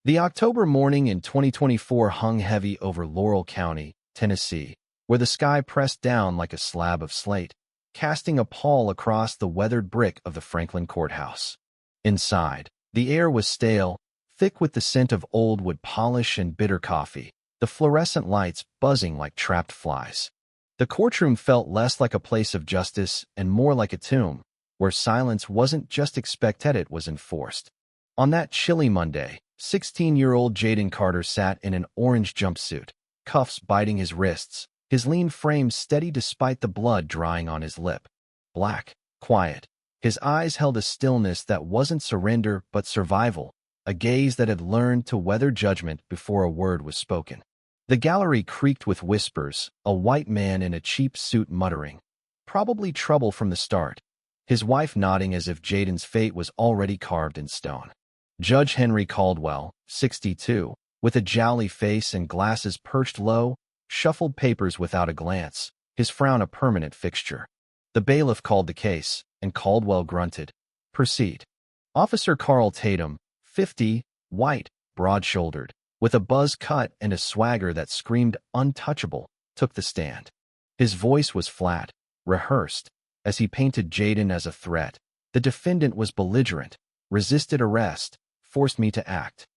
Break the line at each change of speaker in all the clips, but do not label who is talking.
The October morning in 2024 hung heavy over Laurel County, Tennessee, where the sky pressed down like a slab of slate, casting a pall across the weathered brick of the Franklin courthouse. Inside, the air was stale, thick with the scent of old wood polish and bitter coffee, the fluorescent lights buzzing like trapped flies. The courtroom felt less like a place of justice and more like a tomb, where silence wasn't just expected, it was enforced. On that chilly Monday, 16-year-old Jaden Carter sat in an orange jumpsuit, cuffs biting his wrists, his lean frame steady despite the blood drying on his lip. Black, quiet. His eyes held a stillness that wasn't surrender but survival, a gaze that had learned to weather judgment before a word was spoken. The gallery creaked with whispers, a white man in a cheap suit muttering, "Probably trouble from the start," his wife nodding as if Jaden's fate was already carved in stone. Judge Henry Caldwell, 62, with a jowly face and glasses perched low, shuffled papers without a glance, his frown a permanent fixture. The bailiff called the case, and Caldwell grunted, "Proceed." Officer Carl Tatum, 50, white, broad-shouldered, with a buzz cut and a swagger that screamed untouchable, took the stand. His voice was flat, rehearsed, as he painted Jaden as a threat. The defendant was belligerent, resisted arrest, forced me to act.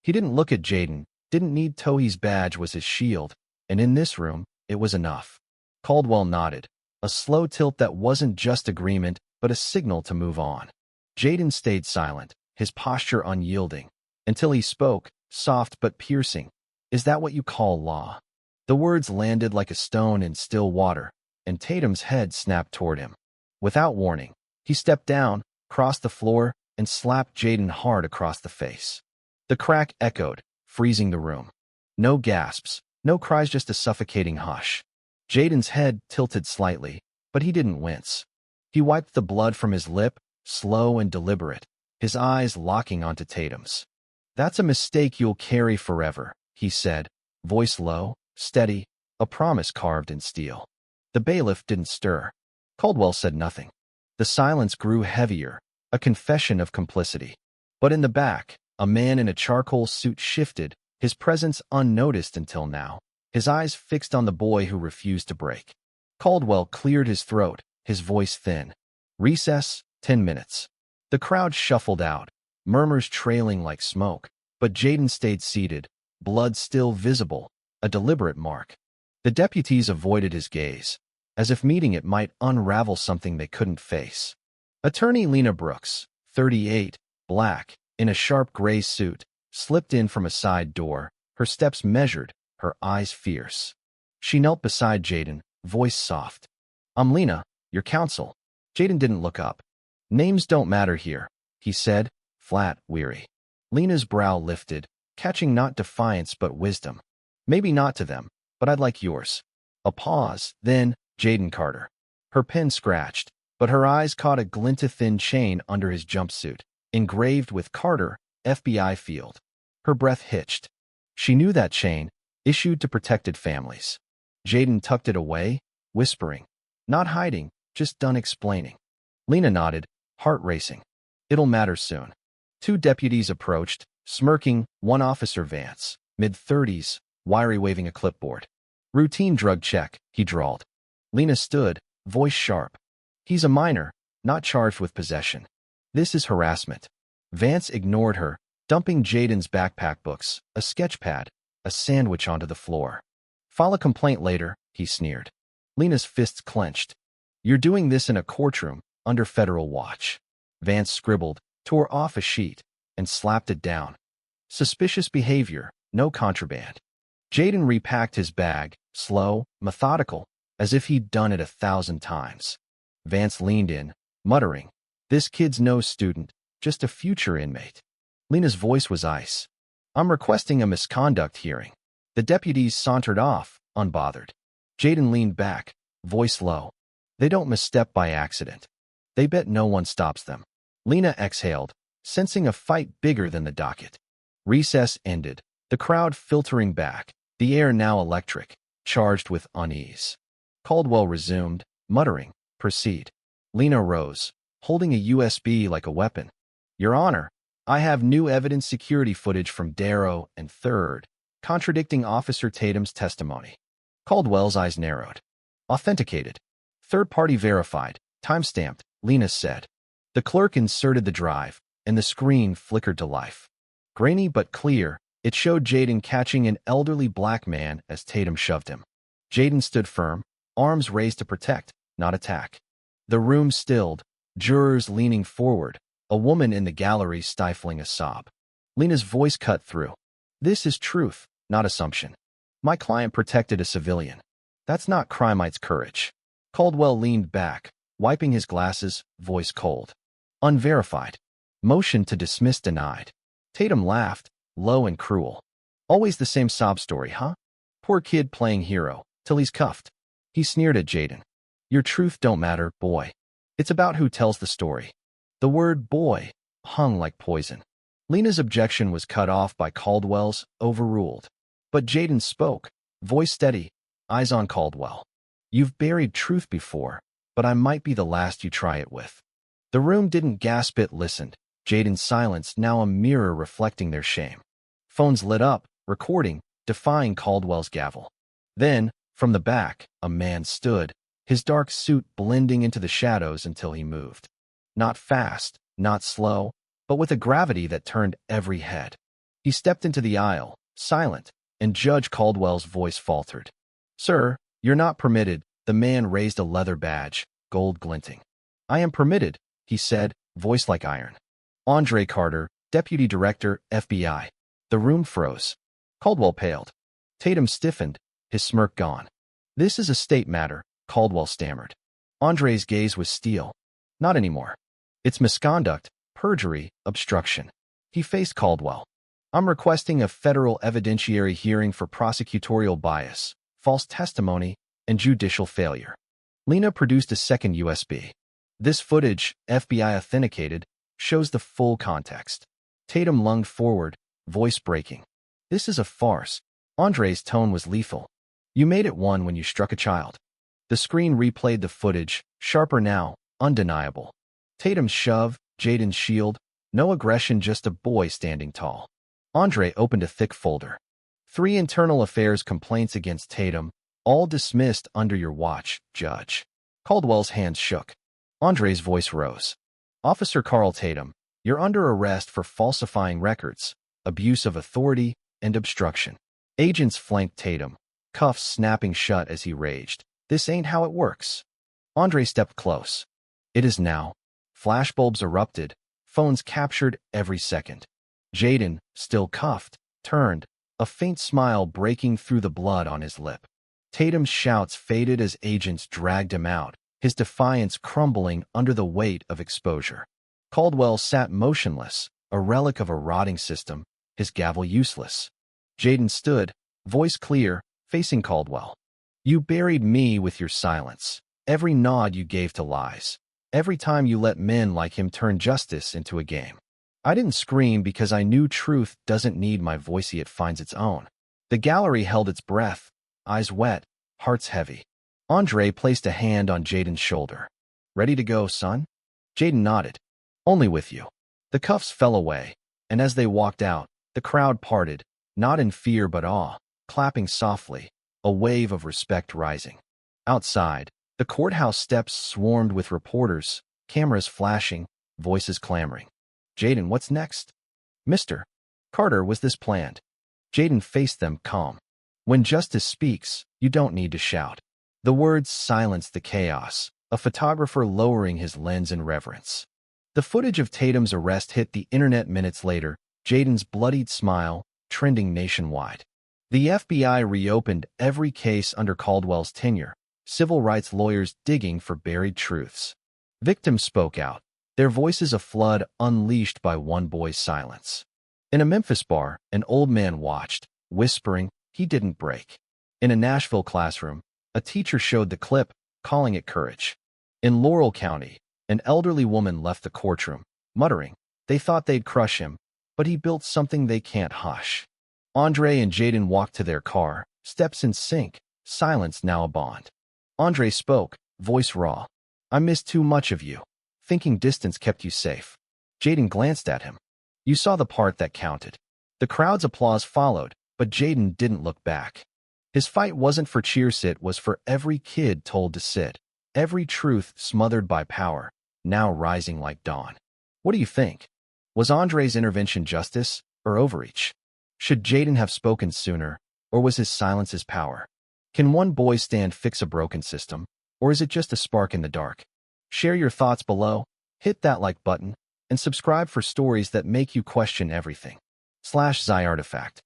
He didn't look at Jaden, didn't need Tohe's badge was his shield, and in this room, it was enough. Caldwell nodded, a slow tilt that wasn't just agreement, but a signal to move on. Jaden stayed silent, his posture unyielding, until he spoke, soft but piercing. "Is that what you call law?" The words landed like a stone in still water, and Tatum's head snapped toward him. Without warning, he stepped down, crossed the floor, and slapped Jaden hard across the face. The crack echoed, freezing the room. No gasps, no cries, just a suffocating hush. Jaden's head tilted slightly, but he didn't wince. He wiped the blood from his lip, slow and deliberate, his eyes locking onto Tatum's. "That's a mistake you'll carry forever," he said, voice low, steady, a promise carved in steel. The bailiff didn't stir. Caldwell said nothing. The silence grew heavier, a confession of complicity. But in the back, a man in a charcoal suit shifted, his presence unnoticed until now, his eyes fixed on the boy who refused to break. Caldwell cleared his throat, his voice thin. "Recess, 10 minutes." The crowd shuffled out, murmurs trailing like smoke, but Jaden stayed seated, blood still visible, a deliberate mark. The deputies avoided his gaze, as if meeting it might unravel something they couldn't face. Attorney Lena Brooks, 38, black, in a sharp gray suit, slipped in from a side door, her steps measured, her eyes fierce. She knelt beside Jaden, voice soft. "I'm Lena, your counsel." Jaden didn't look up. "Names don't matter here," he said, flat, weary. Lena's brow lifted, catching not defiance but wisdom. "Maybe not to them, but I'd like yours." A pause, then, "Jaden Carter." Her pen scratched, but her eyes caught a glint of thin chain under his jumpsuit, engraved with Carter, FBI field. Her breath hitched. She knew that chain, issued to protected families. Jaden tucked it away, whispering. Not hiding, just done explaining. Lena nodded, heart racing. "It'll matter soon." Two deputies approached, smirking, one officer Vance, mid-30s, wiry waving a clipboard. "Routine drug check," he drawled. Lena stood, voice sharp. "He's a minor, not charged with possession. This is harassment." Vance ignored her, dumping Jaden's backpack books, a sketch pad, a sandwich onto the floor. "File a complaint later," he sneered. Lena's fists clenched. "You're doing this in a courtroom, under federal watch." Vance scribbled, tore off a sheet, and slapped it down. "Suspicious behavior, no contraband." Jaden repacked his bag, slow, methodical, as if he'd done it 1,000 times. Vance leaned in, muttering, "This kid's no student, just a future inmate." Lena's voice was ice. "I'm requesting a misconduct hearing." The deputies sauntered off, unbothered. Jaden leaned back, voice low. "They don't misstep by accident. They bet no one stops them." Lena exhaled, sensing a fight bigger than the docket. Recess ended, the crowd filtering back, the air now electric, charged with unease. Caldwell resumed, muttering, "Proceed." Lena rose, holding a USB like a weapon. "Your Honor, I have new evidence security footage from Darrow and Third, contradicting Officer Tatum's testimony. Caldwell's eyes narrowed. Authenticated. Third-party verified. Timestamped, Lena said. The clerk inserted the drive, and the screen flickered to life. Grainy but clear, it showed Jaden catching an elderly black man as Tatum shoved him. Jaden stood firm, arms raised to protect, not attack. The room stilled, jurors leaning forward, a woman in the gallery stifling a sob. Lena's voice cut through. This is truth, not assumption. My client protected a civilian. That's not Crimite's courage. Caldwell leaned back, wiping his glasses, voice cold. Unverified. Motion to dismiss denied. Tatum laughed, low and cruel. Always the same sob story, huh? Poor kid playing hero, till he's cuffed. He sneered at Jaden. Your truth don't matter, boy. It's about who tells the story. The word boy hung like poison. Lena's objection was cut off by Caldwell's, overruled. But Jaden spoke, voice steady, eyes on Caldwell. You've buried truth before, but I might be the last you try it with. The room didn't gasp, it listened. Jaden's silence now a mirror reflecting their shame. Phones lit up, recording, defying Caldwell's gavel. Then, from the back, a man stood, his dark suit blending into the shadows until he moved. Not fast, not slow, but with a gravity that turned every head. He stepped into the aisle, silent, and Judge Caldwell's voice faltered. Sir, you're not permitted. The man raised a leather badge, gold glinting. I am permitted, he said, voice like iron. Andre Carter, Deputy Director, FBI. The room froze. Caldwell paled. Tatum stiffened, his smirk gone. This is a state matter, Caldwell stammered. Andre's gaze was steel. Not anymore. It's misconduct, perjury, obstruction. He faced Caldwell. I'm requesting a federal evidentiary hearing for prosecutorial bias, false testimony, and judicial failure. Lena produced a second USB. This footage, FBI authenticated, shows the full context. Tatum lunged forward, voice breaking. This is a farce. Andre's tone was lethal. You made it one when you struck a child. The screen replayed the footage, sharper now, undeniable. Tatum's shove, Jaden's shield, no aggression, just a boy standing tall. Andre opened a thick folder. 3 internal affairs complaints against Tatum, all dismissed under your watch, Judge. Caldwell's hands shook. Andre's voice rose. Officer Carl Tatum, you're under arrest for falsifying records, abuse of authority, and obstruction. Agents flanked Tatum, cuffs snapping shut as he raged. This ain't how it works. Andre stepped close. It is now. Flashbulbs erupted, phones captured every second. Jaden, still cuffed, turned, a faint smile breaking through the blood on his lip. Tatum's shouts faded as agents dragged him out, his defiance crumbling under the weight of exposure. Caldwell sat motionless, a relic of a rotting system, his gavel useless. Jaden stood, voice clear, facing Caldwell. You buried me with your silence. Every nod you gave to lies. Every time you let men like him turn justice into a game. I didn't scream because I knew truth doesn't need my voice, it finds its own. The gallery held its breath, eyes wet, hearts heavy. Andre placed a hand on Jaden's shoulder. Ready to go, son? Jaden nodded. Only with you. The cuffs fell away, and as they walked out, the crowd parted, not in fear but awe, clapping softly, a wave of respect rising. Outside, the courthouse steps swarmed with reporters, cameras flashing, voices clamoring. Jaden, what's next? Mr. Carter, was this planned? Jaden faced them calm. When justice speaks, you don't need to shout. The words silenced the chaos, a photographer lowering his lens in reverence. The footage of Tatum's arrest hit the internet minutes later, Jaden's bloodied smile, trending nationwide. The FBI reopened every case under Caldwell's tenure, civil rights lawyers digging for buried truths. Victims spoke out, their voices a flood unleashed by one boy's silence. In a Memphis bar, an old man watched, whispering, he didn't break. In a Nashville classroom, a teacher showed the clip, calling it courage. In Laurel County, an elderly woman left the courtroom, muttering, they thought they'd crush him, but he built something they can't hush. Andre and Jaden walked to their car, steps in sync, silence now a bond. Andre spoke, voice raw. I missed too much of you. Thinking distance kept you safe. Jaden glanced at him. You saw the part that counted. The crowd's applause followed, but Jaden didn't look back. His fight wasn't for cheers, it was for every kid told to sit, every truth smothered by power, now rising like dawn. What do you think? Was Andre's intervention justice or overreach? Should Jaden have spoken sooner, or was his silence his power? Can one boy's stand fix a broken system, or is it just a spark in the dark? Share your thoughts below, hit that like button, and subscribe for stories that make you question everything. /Zyartifact